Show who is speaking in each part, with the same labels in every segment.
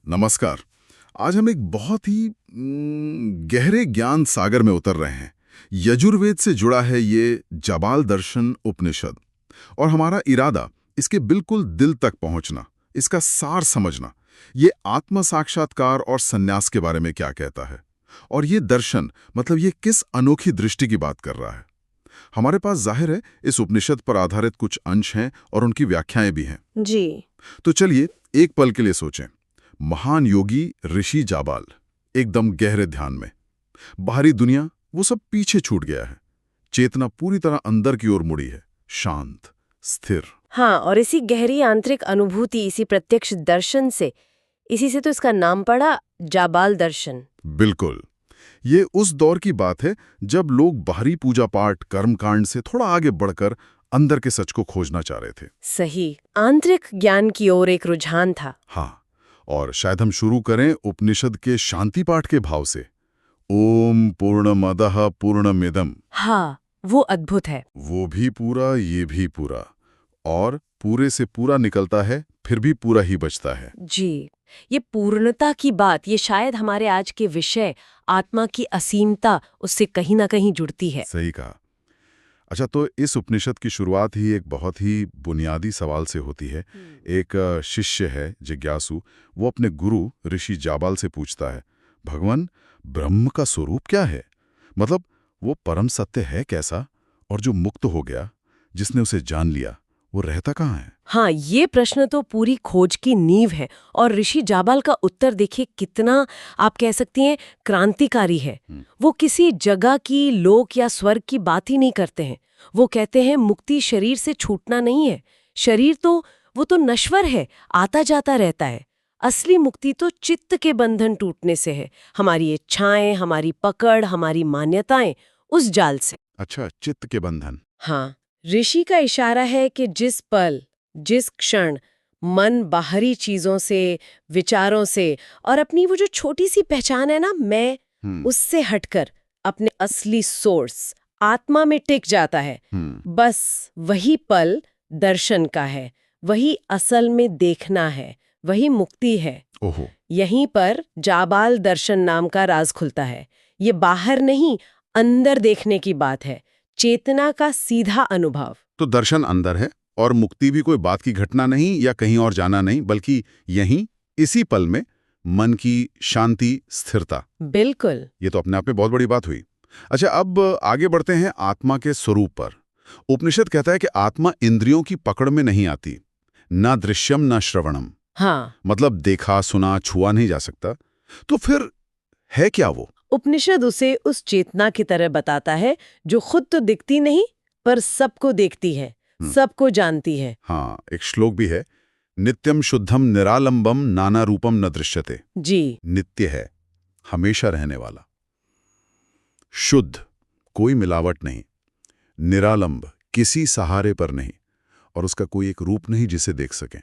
Speaker 1: नमस्कार। आज हम एक बहुत ही गहरे ज्ञान सागर में उतर रहे हैं। यजुर्वेद से जुड़ा है ये जाबाल दर्शन उपनिषद, और हमारा इरादा इसके बिल्कुल दिल तक पहुंचना, इसका सार समझना। ये आत्म साक्षात्कार और संन्यास के बारे में क्या कहता है, और ये दर्शन मतलब ये किस अनोखी दृष्टि की बात कर रहा है। हमारे पास जाहिर है इस उपनिषद पर आधारित कुछ अंश हैं और उनकी व्याख्याएं भी हैं।
Speaker 2: जी।
Speaker 1: तो चलिए एक पल के लिए सोचें। महान योगी ऋषि जाबाल एकदम गहरे ध्यान में, बाहरी दुनिया वो सब पीछे छूट गया है, चेतना पूरी तरह अंदर की ओर मुड़ी है, शांत, स्थिर।
Speaker 2: हाँ, और इसी गहरी आंतरिक अनुभूति, इसी प्रत्यक्ष दर्शन से, इसी से तो इसका नाम पड़ा जाबाल दर्शन।
Speaker 1: बिल्कुल, ये उस दौर की बात है जब लोग बाहरी पूजा पाठ कर्मकांड से थोड़ा आगे बढ़कर अंदर के सच को खोजना चाह रहे थे।
Speaker 2: सही, आंतरिक ज्ञान की ओर एक रुझान था।
Speaker 1: हाँ, और शायद हम शुरू करें उपनिषद के शांति पाठ के भाव से। ओम पूर्णमदः पूर्णमिदम्।
Speaker 2: हाँ, वो अद्भुत है।
Speaker 1: वो भी पूरा, ये भी पूरा, और पूरे से पूरा निकलता है, फिर भी पूरा ही बचता है।
Speaker 2: जी, ये पूर्णता की बात, ये शायद हमारे आज के विषय आत्मा की असीमता उससे कहीं ना कहीं जुड़ती है।
Speaker 1: सही कहा। अच्छा, तो इस उपनिषद की शुरुआत ही एक बहुत ही बुनियादी सवाल से होती है। एक शिष्य है जिज्ञासु, वो अपने गुरु ऋषि जाबाल से पूछता है, भगवान, ब्रह्म का स्वरूप क्या है? मतलब वो परम सत्य है कैसा, और जो मुक्त हो गया, जिसने उसे जान लिया, वो रहता कहाँ है?
Speaker 2: हाँ, ये प्रश्न तो पूरी खोज की नींव है, और ऋषि जाबाल का उत्तर देखिए कितना, आप कह सकती हैं, क्रांतिकारी है। वो किसी जगह की, लोक या स्वर्ग की बात ही नहीं करते हैं। वो कहते हैं मुक्ति शरीर से छूटना नहीं है। शरीर तो वो तो नश्वर है, आता जाता रहता है। असली मुक्ति तो चित्त के बंधन टूटने से है, हमारी इच्छाएं, हमारी पकड़, हमारी मान्यताएं, उस जाल से।
Speaker 1: अच्छा, चित्त के बंधन।
Speaker 2: हाँ, ऋषि का इशारा है कि जिस पल, जिस क्षण मन बाहरी चीजों से, विचारों से और अपनी वो जो छोटी सी पहचान है ना, मैं, उससे हटकर अपने असली सोर्स आत्मा में टिक जाता है, बस वही पल दर्शन का है, वही असल में देखना है, वही मुक्ति है।
Speaker 1: ओहो।
Speaker 2: यहीं पर जाबाल दर्शन नाम का राज खुलता है। ये बाहर नहीं, अंदर देखने की बात है, चेतना का सीधा अनुभव।
Speaker 1: तो दर्शन अंदर है, और मुक्ति भी कोई बात की घटना नहीं या कहीं और जाना नहीं, बल्कि यहीं इसी पल में मन की शांति, स्थिरता।
Speaker 2: बिल्कुल।
Speaker 1: ये तो अपने आप में बहुत बड़ी बात हुई। अच्छा, अब आगे बढ़ते हैं आत्मा के स्वरूप पर। उपनिषद कहता है कि आत्मा इंद्रियों की पकड़ में नहीं आती, ना दृश्यम ना श्रवणम।
Speaker 2: हाँ,
Speaker 1: मतलब देखा, सुना, छुआ नहीं जा सकता। तो फिर है क्या वो?
Speaker 2: उपनिषद उसे उस चेतना की तरह बताता है जो खुद तो दिखती नहीं, पर सबको देखती है, सबको जानती है।
Speaker 1: हाँ, एक श्लोक भी है, नित्यम शुद्धम निरालंबम नाना रूपम न दृश्यते।
Speaker 2: जी।
Speaker 1: नित्य है, हमेशा रहने वाला, शुद्ध, कोई मिलावट नहीं, निरालंब, किसी सहारे पर नहीं, और उसका कोई एक रूप नहीं जिसे देख सकें।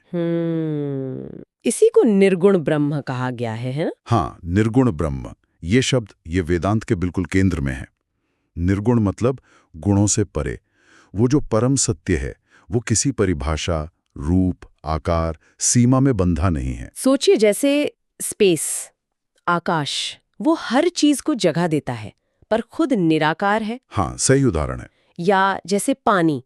Speaker 2: इसी को निर्गुण ब्रह्म कहा गया है ना?
Speaker 1: हाँ, निर्गुण ब्रह्म, ये शब्द ये वेदांत के बिल्कुल केंद्र में है। निर्गुण मतलब गुणों से परे, वो जो परम सत्य है, वो किसी परिभाषा, रूप, आकार, सीमा में बंधा नहीं है।
Speaker 2: सोचिए जैसे स्पेस, आकाश, वो हर चीज को जगह देता है, पर खुद निराकार है।
Speaker 1: हाँ, सही उदाहरण है।
Speaker 2: या जैसे पानी,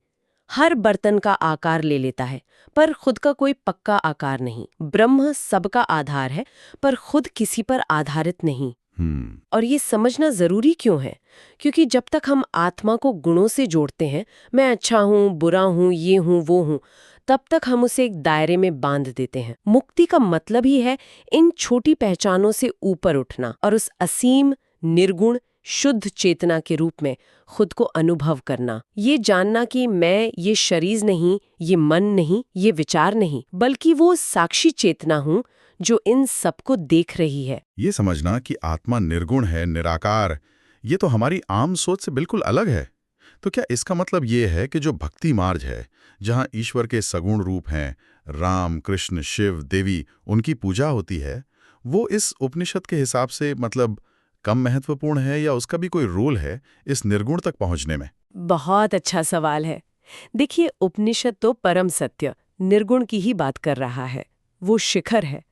Speaker 2: हर बर्तन का आकार ले लेता है, पर खुद का कोई पक्का आकार नहीं। ब्रह्म सबका आधार है, पर खुद किसी पर आधारित नहीं। और ये समझना जरूरी क्यों है? क्योंकि जब तक हम आत्मा को गुणों से जोड़ते हैं, मैं अच्छा हूँ, बुरा हूँ, ये हूँ, वो हूँ, तब तक हम उसे एक दायरे में बांध देते हैं। मुक्ति का मतलब ही है इन छोटी पहचानों से ऊपर उठना और उस असीम, निर्गुण, शुद्ध चेतना के रूप में खुद को अनुभव करना। ये जानना कि मैं ये शरीर नहीं, ये मन नहीं, ये विचार नहीं, बल्कि वो साक्षी चेतना हूँ जो इन सबको देख रही है।
Speaker 1: ये समझना कि आत्मा निर्गुण है, निराकार, ये तो हमारी आम सोच से बिल्कुल अलग है। तो क्या इसका मतलब ये है कि जो भक्ति मार्ग है, जहाँ ईश्वर के सगुण रूप हैं, राम, कृष्ण, शिव, देवी, उनकी पूजा होती है, वो इस उपनिषद के हिसाब से मतलब कम महत्वपूर्ण है, या उसका भी कोई रोल है इस निर्गुण तक पहुंचने में?
Speaker 2: बहुत अच्छा सवाल है। देखिए, उपनिषद तो परम सत्य, निर्गुण की ही बात कर रहा है। वो शिखर है।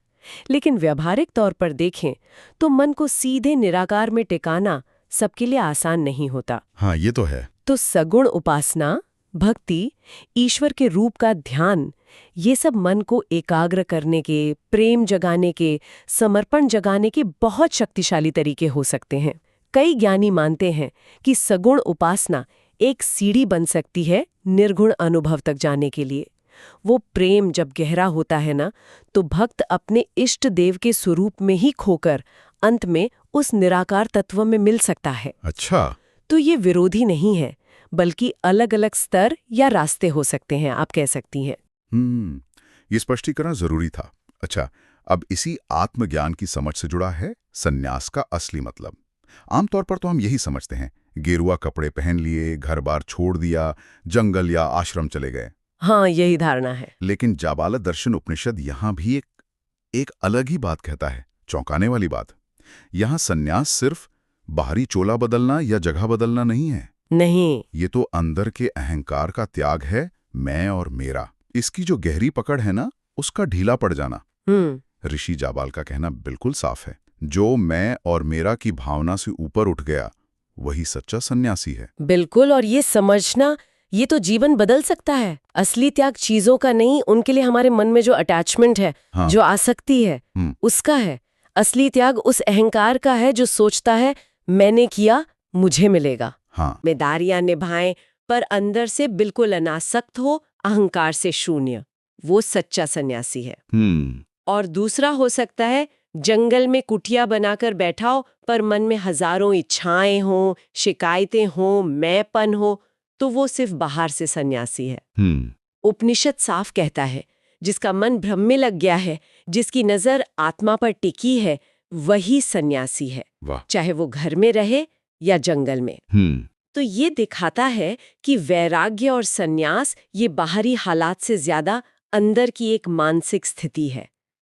Speaker 2: लेकिन व्यावहारिक तौर पर देखें तो मन को सीधे निराकार में टिकाना सबके लिए आसान नहीं होता।
Speaker 1: हाँ, ये तो है।
Speaker 2: तो सगुण उपासना, भक्ति, ईश्वर के रूप का ध्यान, ये सब मन को एकाग्र करने के, प्रेम जगाने के, समर्पण जगाने के बहुत शक्तिशाली तरीके हो सकते हैं। कई ज्ञानी मानते हैं कि सगुण उपासना एक सीढ़ी बन सकती है निर्गुण अनुभव तक जाने के लिए। वो प्रेम जब गहरा होता है ना, तो भक्त अपने इष्ट देव के स्वरूप में ही खोकर अंत में उस निराकार तत्व में मिल सकता है।
Speaker 1: अच्छा।
Speaker 2: तो ये विरोधी नहीं है, बल्कि अलग अलग स्तर या रास्ते हो सकते हैं, आप कह सकती हैं।
Speaker 1: ये स्पष्टीकरण जरूरी था। अच्छा, अब इसी आत्मज्ञान की समझ से जुड़ा है सन्यास का असली मतलब। आमतौर पर तो हम यही समझते हैं, गेरुआ कपड़े पहन लिए, घर बार छोड़ दिया, जंगल या आश्रम चले गए।
Speaker 2: हाँ, यही धारणा है।
Speaker 1: लेकिन जाबाल दर्शन उपनिषद यहाँ भी एक अलग ही बात कहता है, चौंकाने वाली बात। यहाँ सन्यास सिर्फ बाहरी चोला बदलना या जगह बदलना नहीं है।
Speaker 2: नहीं,
Speaker 1: ये तो अंदर के अहंकार का त्याग है, मैं और मेरा। इसकी जो गहरी पकड़ है ना, उसका ढीला पड़ जाना। ऋषि जाबाल का कहना बिल्कुल साफ है, जो मैं और मेरा की भावना से ऊपर उठ गया वही सच्चा सन्यासी है।
Speaker 2: बिल्कुल, और ये समझना, ये तो जीवन बदल सकता है। असली त्याग चीजों का नहीं, उनके लिए हमारे मन में जो अटैचमेंट है,
Speaker 1: हाँ।
Speaker 2: जो आसक्ति है, उसका है। असली त्याग उस अहंकार का है जो सोचता है मैंने किया, मुझे मिलेगा।
Speaker 1: हाँ।
Speaker 2: जिम्मेदारियां निभाएं, पर अंदर से बिल्कुल अनासक्त हो, अहंकार से शून्य। वो सच्चा सन्यासी है। और दूसरा हो सकता है जंगल में कुटिया बनाकर बैठा हो, पर मन में हजारों इच्छाएं हों, शिकायतें हों, मैंपन हो, तो वो सिर्फ बाहर से सन्यासी है। उपनिषद साफ कहता है, जिसका मन भ्रम में लग गया है, जिसकी नजर आत्मा पर टिकी है, वही सन्यासी है, चाहे वो घर में रहे या जंगल में। तो ये दिखाता है कि वैराग्य और सन्यास ये बाहरी हालात से ज्यादा अंदर की एक मानसिक स्थिति है,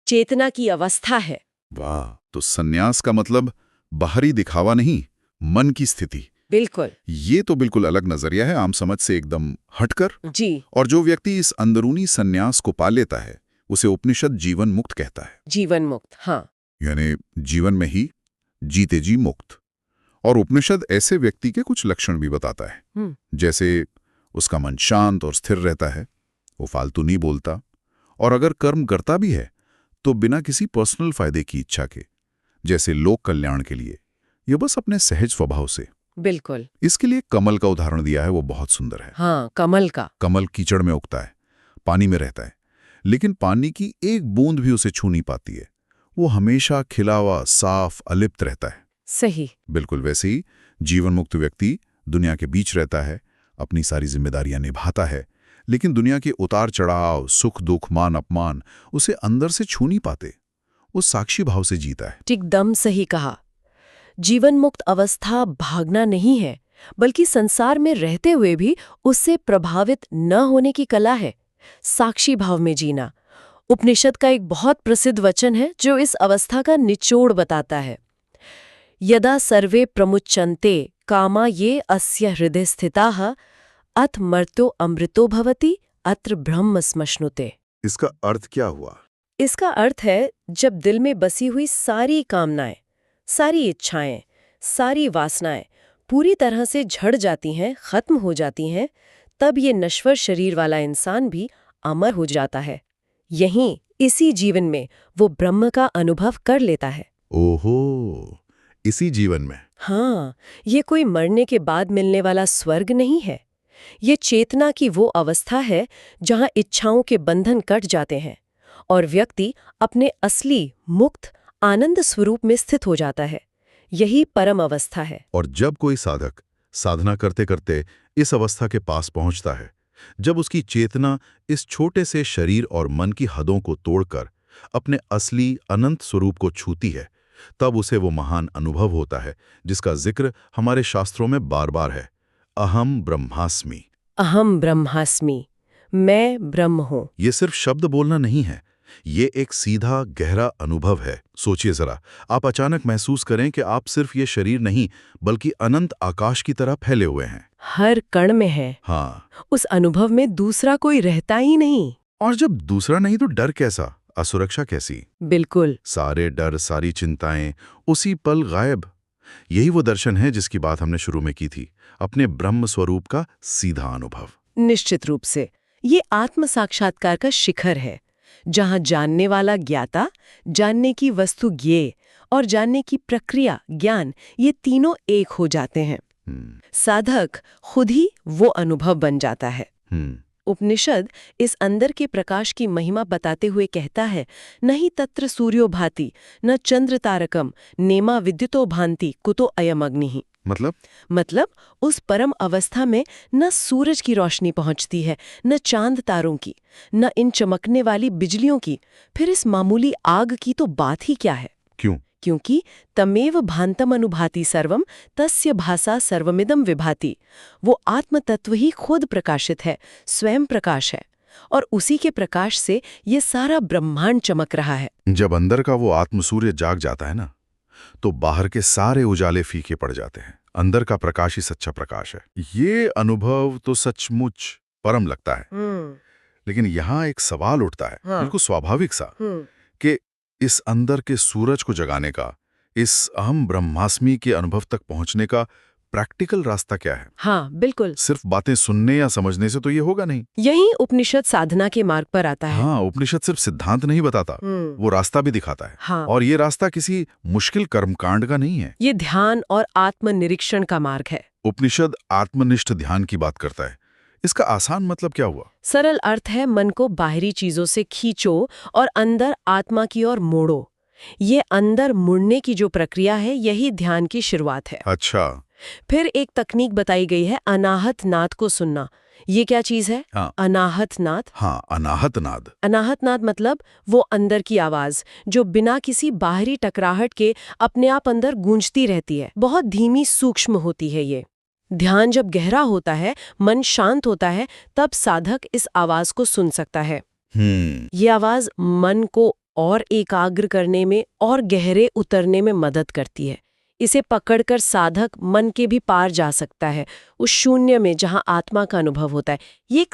Speaker 2: चेतना की अवस्था है।
Speaker 1: वाह, तो सन्यास का मतलब बाहरी दिखावा नहीं, मन की स्थिति।
Speaker 2: बिल्कुल।
Speaker 1: ये तो बिल्कुल अलग नजरिया है, आम समझ से एकदम हटकर।
Speaker 2: जी।
Speaker 1: और जो व्यक्ति इस अंदरूनी सन्यास को पा लेता है, उसे उपनिषद जीवन मुक्त कहता है।
Speaker 2: जीवन मुक्त, हाँ।
Speaker 1: यानी जीवन में ही जीते जी मुक्त। और उपनिषद ऐसे व्यक्ति के कुछ लक्षण भी बताता है, जैसे उसका मन शांत और स्थिर रहता है, वो फालतू नहीं बोलता, और अगर कर्म करता भी है तो बिना किसी पर्सनल फायदे की इच्छा के, जैसे लोक कल्याण के लिए, ये बस अपने सहज स्वभाव से।
Speaker 2: बिल्कुल।
Speaker 1: इसके लिए कमल का उदाहरण दिया है, वो बहुत सुंदर है।
Speaker 2: हाँ, कमल का।
Speaker 1: कमल कीचड़ में उगता है, पानी में रहता है, लेकिन पानी की एक बूंद भी उसे छू नहीं पाती है। वो हमेशा खिला हुआ, साफ, अलिप्त रहता है।
Speaker 2: सही।
Speaker 1: बिल्कुल वैसे ही जीवन मुक्त व्यक्ति दुनिया के बीच रहता है, अपनी सारी जिम्मेदारियां निभाता है, लेकिन दुनिया के उतार चढ़ाव, सुख दुख, मान अपमान उसे अंदर से छू नहीं पाते। वो साक्षी भाव से जीता है।
Speaker 2: एकदम सही कहा। जीवन मुक्त अवस्था भागना नहीं है, बल्कि संसार में रहते हुए भी उससे प्रभावित न होने की कला है, साक्षी भाव में जीना। उपनिषद का एक बहुत प्रसिद्ध वचन है जो इस अवस्था का निचोड़ बताता है। यदा सर्वे प्रमुच्यन्ते कामा ये अस्य हृदय स्थिताः अथ मर्त्यो अमृतो भवति अत्र ब्रह्म स्मश्नुते।
Speaker 1: इसका अर्थ क्या हुआ?
Speaker 2: इसका अर्थ है, जब दिल में बसी हुई सारी कामनाएं, सारी इच्छाएं, सारी वासनाएं पूरी तरह से झड़ जाती हैं, खत्म हो जाती हैं, तब ये नश्वर शरीर वाला इंसान भी अमर हो जाता है। यहीं इसी जीवन में वो ब्रह्म का अनुभव कर लेता है।
Speaker 1: ओहो, इसी जीवन में?
Speaker 2: हाँ, ये कोई मरने के बाद मिलने वाला स्वर्ग नहीं है। ये चेतना की वो अवस्था है जहां इच्छाओं के बंधन कट जाते हैं और व्यक्ति अपने असली मुक्त आनंद स्वरूप में स्थित हो जाता है। यही परम अवस्था है।
Speaker 1: और जब कोई साधक साधना करते करते इस अवस्था के पास पहुंचता है, जब उसकी चेतना इस छोटे से शरीर और मन की हदों को तोड़कर अपने असली अनंत स्वरूप को छूती है, तब उसे वो महान अनुभव होता है जिसका जिक्र हमारे शास्त्रों में बार बार है, अहम ब्रह्मास्मि।
Speaker 2: अहम ब्रह्मास्मि, मैं ब्रह्म हूं।
Speaker 1: ये सिर्फ शब्द बोलना नहीं है, ये एक सीधा गहरा अनुभव है। सोचिए जरा, आप अचानक महसूस करें कि आप सिर्फ ये शरीर नहीं बल्कि अनंत आकाश की तरह फैले हुए हैं,
Speaker 2: हर कण में है।
Speaker 1: हाँ।
Speaker 2: उस अनुभव में दूसरा कोई रहता ही नहीं।
Speaker 1: और जब दूसरा नहीं तो डर कैसा? असुरक्षा कैसी?
Speaker 2: बिल्कुल।
Speaker 1: सारे डर, सारी चिंताएं उसी पल गायब। यही वो दर्शन है जिसकी बात हमने शुरू में की थी, अपने ब्रह्म स्वरूप का सीधा अनुभव।
Speaker 2: निश्चित रूप से ये आत्म साक्षात्कार का शिखर है, जहां जानने वाला ज्ञाता, जानने की वस्तु ज्ञेय और जानने की प्रक्रिया ज्ञान, ये तीनों एक हो जाते हैं। साधक खुद ही वो अनुभव बन जाता है। उपनिषद इस अंदर के प्रकाश की महिमा बताते हुए कहता है, नहीं तत्र सूर्यो भाति न चंद्र तारकम नेमा विद्युतो भांति कुतो अयम अग्निः। मतलब उस परम अवस्था में न सूरज की रोशनी पहुंचती है, न चांद तारों की, न इन चमकने वाली बिजलियों की, फिर इस मामूली आग की तो बात ही क्या है।
Speaker 1: क्यों?
Speaker 2: क्योंकि तमेव भांतम अनुभाति सर्वम तस्य भासा सर्वमिदं विभाति। वो आत्म तत्व ही खुद प्रकाशित है, स्वयं प्रकाश है, और उसी के प्रकाश से ये सारा ब्रह्मांड चमक रहा है।
Speaker 1: जब अंदर का वो आत्म सूर्य जाग जाता है ना, तो बाहर के सारे उजाले फीके पड़ जाते हैं। अंदर का प्रकाश ही सच्चा प्रकाश है। ये अनुभव तो सचमुच परम लगता है। लेकिन यहाँ एक सवाल उठता है, बिल्कुल स्वाभाविक सा, कि इस अंदर के सूरज को जगाने का, इस अहम ब्रह्मास्मि के अनुभव तक पहुंचने का प्रैक्टिकल रास्ता क्या है?
Speaker 2: हाँ, बिल्कुल।
Speaker 1: सिर्फ बातें सुनने या समझने से तो ये होगा नहीं।
Speaker 2: यही उपनिषद साधना के मार्ग पर आता है।
Speaker 1: हाँ, उपनिषद सिर्फ सिद्धांत नहीं बताता, वो रास्ता भी दिखाता है।
Speaker 2: हाँ।
Speaker 1: और ये रास्ता किसी मुश्किल कर्मकांड का नहीं है।
Speaker 2: ये ध्यान और आत्मनिरीक्षण का मार्ग है।
Speaker 1: उपनिषद आत्मनिष्ठ ध्यान की बात करता है। इसका आसान मतलब क्या हुआ?
Speaker 2: सरल अर्थ है, मन को बाहरी चीजों से खींचो और अंदर आत्मा की ओर मोड़ो। ये अंदर मुड़ने की जो प्रक्रिया है, यही ध्यान की शुरुआत है।
Speaker 1: अच्छा।
Speaker 2: फिर एक तकनीक बताई गई है, अनाहत नाद को सुनना। ये क्या चीज है?
Speaker 1: हाँ।
Speaker 2: अनाहत नाद।
Speaker 1: हाँ, अनाहत नाद।
Speaker 2: अनाहत नाद मतलब वो अंदर की आवाज जो बिना किसी बाहरी टकराहट के अपने आप अंदर गूंजती रहती है। बहुत धीमी, सूक्ष्म होती है ये। ध्यान जब गहरा होता है, मन शांत होता है, तब साधक इस आवाज को सुन सकता है। ये आवाज मन को और एकाग्र करने में और गहरे उतरने में मदद करती है। इसे पकड़कर साधक मन के भी पार जा सकता है, उस शून्य में जहां आत्मा का अनुभव होता है। ये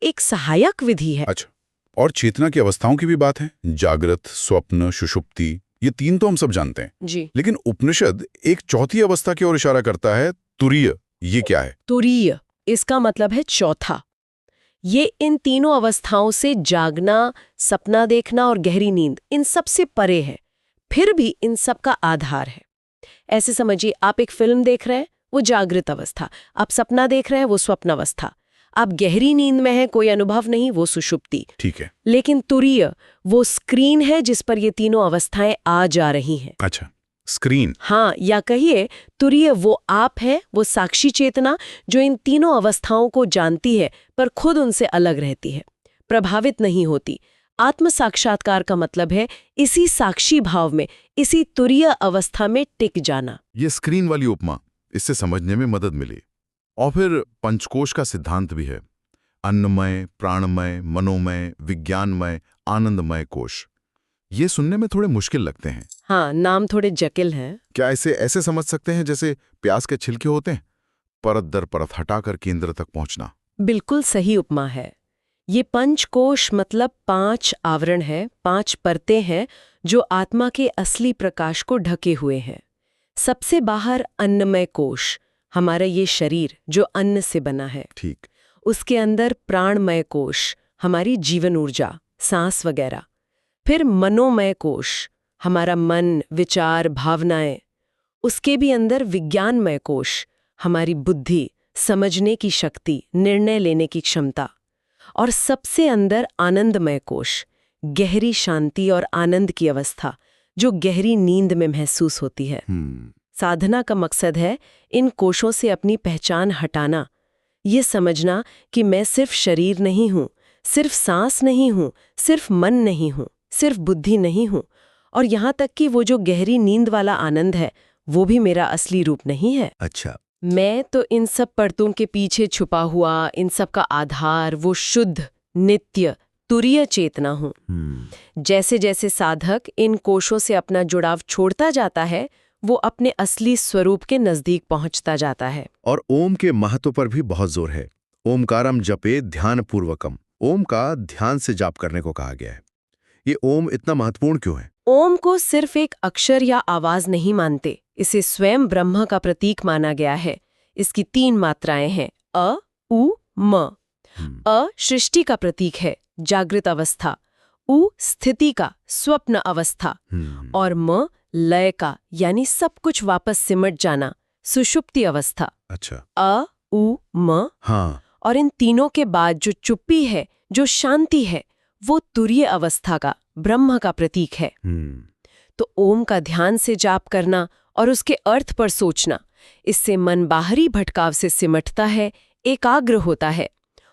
Speaker 2: एक सहायक विधि है।
Speaker 1: अच्छा, और चेतना की अवस्थाओं की भी बात है, जागृत, स्वप्न, सुषुप्ति, ये तीन तो हम सब जानते हैं
Speaker 2: जी।
Speaker 1: लेकिन उपनिषद एक चौथी अवस्था की ओर इशारा करता है, तुरीय। ये क्या है?
Speaker 2: तुरीय, इसका मतलब है चौथा। ये इन तीनों अवस्थाओं से जागना, सपना देखना और गहरी नींद, इन सब से परे है, फिर भी इन सब का आधार है। ऐसे समझिए, आप एक फिल्म देख रहे हैं, वो जागृत अवस्था। आप सपना देख रहे हैं, वो स्वप्न अवस्था। आप गहरी नींद में हैं, कोई अनुभव नहीं, वो सुषुप्ति।
Speaker 1: ठीक है।
Speaker 2: लेकिन तुरीय वो स्क्रीन है जिस पर ये तीनों अवस्थाएं आ जा रही हैं।
Speaker 1: अच्छा, स्क्रीन।
Speaker 2: हाँ, या कहिए तुरीय वो आप है, वो साक्षी चेतना जो इन तीनों अवस्थाओं को जानती है पर खुद उनसे अलग रहती है, प्रभावित नहीं होती। आत्म साक्षात्कार का मतलब है इसी साक्षी भाव में, इसी तुरीय अवस्था में टिक जाना।
Speaker 1: ये स्क्रीन वाली उपमा, इससे समझने में मदद मिली। और फिर पंचकोश का सिद्धांत भी है, अन्नमय, प्राणमय, मनोमय, विज्ञानमय, आनंदमय कोश। ये सुनने में थोड़े मुश्किल लगते हैं।
Speaker 2: हाँ, नाम थोड़े जटिल हैं।
Speaker 1: क्या इसे ऐसे समझ सकते हैं जैसे प्याज के छिलके होते हैं, परत दर परत हटाकर केंद्र तक पहुंचना?
Speaker 2: बिल्कुल सही उपमा है। ये पंचकोश मतलब 5 आवरण है, 5 परतें हैं जो आत्मा के असली प्रकाश को ढके हुए हैं। सबसे बाहर अन्नमय कोश, हमारा ये शरीर जो अन्न से बना है।
Speaker 1: ठीक।
Speaker 2: उसके अंदर प्राणमय कोश, हमारी जीवन ऊर्जा, सांस वगैरह। फिर मनोमय कोश, हमारा मन, विचार, भावनाएं। उसके भी अंदर विज्ञानमय कोश, हमारी बुद्धि, समझने की शक्ति, निर्णय लेने की क्षमता। और सबसे अंदर आनंदमय कोश, गहरी शांति और आनंद की अवस्था जो गहरी नींद में महसूस होती है। साधना का मकसद है इन कोशों से अपनी पहचान हटाना, ये समझना कि मैं सिर्फ शरीर नहीं हूँ, सिर्फ सांस नहीं हूँ, सिर्फ मन नहीं हूँ, सिर्फ बुद्धि नहीं हूँ, और यहाँ तक कि वो जो गहरी नींद वाला आनंद है वो भी मेरा असली रूप नहीं है।
Speaker 1: अच्छा।
Speaker 2: मैं तो इन सब परतों के पीछे छुपा हुआ, इन सब का आधार वो शुद्ध, नित्य, तुरीय चेतना हूँ। जैसे जैसे साधक इन कोशों से अपना जुड़ाव छोड़ता जाता है, वो अपने असली स्वरूप के नजदीक पहुंचता जाता है।
Speaker 3: और ओम के महत्व पर भी बहुत जोर है। ओमकारम जपे ध्यान पूर्वकम। ओम का ध्यान से जाप करने को कहा गया है। ये ओम इतना महत्वपूर्ण क्यों है?
Speaker 2: ओम को सिर्फ एक अक्षर या आवाज नहीं मानते, इसे स्वयं ब्रह्म का प्रतीक माना गया है। इसकी 3 मात्राएं हैं, अ, उ, म। अ सृष्टि का प्रतीक है, जागृत अवस्था। उ स्थिति का, स्वप्न अवस्था। और म लय का, यानी सब कुछ वापस सिमट जाना, सुषुप्ति अवस्था।
Speaker 3: अच्छा।
Speaker 2: अ, उ, म।
Speaker 3: हाँ।
Speaker 2: और इन तीनों के बाद जो चुप्पी है, जो शांति है, वो तुरीय अवस्था का, ब्रह्म का प्रतीक है। तो ओम का ध्यान से जाप करना और उसके अर्थ पर सोचना, इससे मन बाहरी भटकाव से सिमटता है, एकाग्र होता है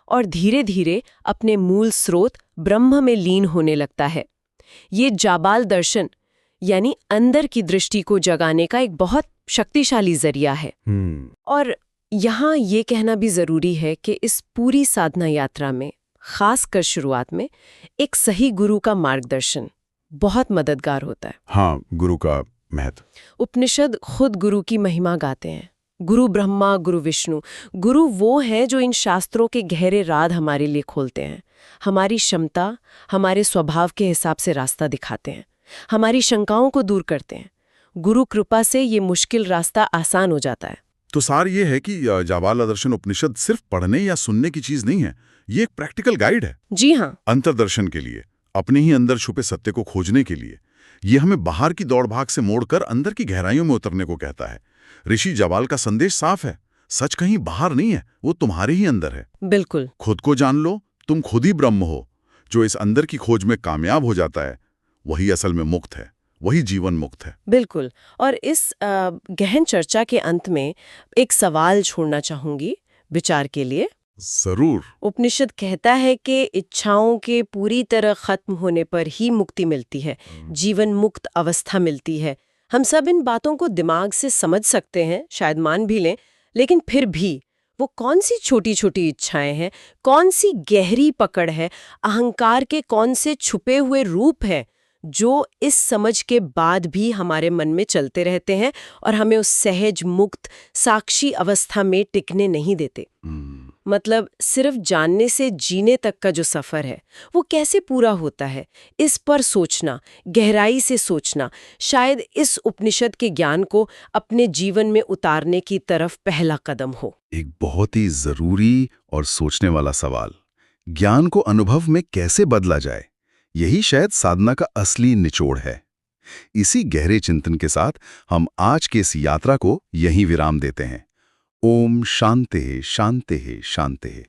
Speaker 2: और धीरे धीरे अपने मूल स्रोत ब्रह्म में लीन होने लगता है। ये जाबाल दर्शन यानी अंदर की दृष्टि को जगाने का एक बहुत शक्तिशाली जरिया है। और यहाँ ये कहना भी जरूरी है कि इस पूरी साधना यात्रा में, खासकर शुरुआत में, एक सही गुरु का मार्गदर्शन बहुत मददगार होता है।
Speaker 1: हाँ, गुरु का महत्व।
Speaker 2: उपनिषद खुद गुरु की महिमा गाते हैं। गुरु ब्रह्मा, गुरु विष्णु। गुरु वो हैं जो इन शास्त्रों के गहरे राज हमारे लिए खोलते हैं, हमारी क्षमता, हमारे स्वभाव के हिसाब से रास्ता दिखाते हैं, हमारी शंकाओं को दूर करते हैं। गुरु कृपा से ये मुश्किल रास्ता आसान हो जाता है।
Speaker 1: तो सार ये है कि जाबाल दर्शन उपनिषद सिर्फ पढ़ने या सुनने की चीज नहीं है, ये एक प्रैक्टिकल गाइड है।
Speaker 2: जी हाँ।
Speaker 1: अंतर्दर्शन के लिए, अपने ही अंदर छुपे सत्य को खोजने के लिए। ये हमें बाहर की दौड़ भाग से मोड़कर अंदर की गहराइयों में उतरने को कहता है। ऋषि जाबाल का संदेश साफ है, सच कहीं बाहर नहीं है, वो तुम्हारे ही अंदर है।
Speaker 2: बिल्कुल।
Speaker 1: खुद को जान लो, तुम खुद ही ब्रह्म हो। जो इस अंदर की खोज में कामयाब हो जाता है, वही असल में मुक्त है, वही जीवन मुक्त है।
Speaker 2: बिल्कुल। और इस गहन चर्चा के अंत में एक सवाल छोड़ना चाहूंगी विचार के लिए।
Speaker 1: जरूर।
Speaker 2: उपनिषद कहता है कि इच्छाओं के पूरी तरह खत्म होने पर ही मुक्ति मिलती है, जीवन मुक्त अवस्था मिलती है। हम सब इन बातों को दिमाग से समझ सकते हैं, शायद मान भी लें, लेकिन फिर भी वो कौन सी छोटी छोटी इच्छाएं हैं, कौन सी गहरी पकड़ है, अहंकार के कौन से छुपे हुए रूप है जो इस समझ के बाद भी हमारे मन में चलते रहते हैं और हमें उस सहज मुक्त साक्षी अवस्था में टिकने नहीं देते। मतलब सिर्फ जानने से जीने तक का जो सफर है वो कैसे पूरा होता है, इस पर सोचना, गहराई से सोचना, शायद इस उपनिषद के ज्ञान को अपने जीवन में उतारने की तरफ पहला कदम हो।
Speaker 1: एक बहुत ही जरूरी और सोचने वाला सवाल, ज्ञान को अनुभव में कैसे बदला जाए, यही शायद साधना का असली निचोड़ है। इसी गहरे चिंतन के साथ हम आज के इस यात्रा को यहीं विराम देते हैं। ओम शांति शांति शांति।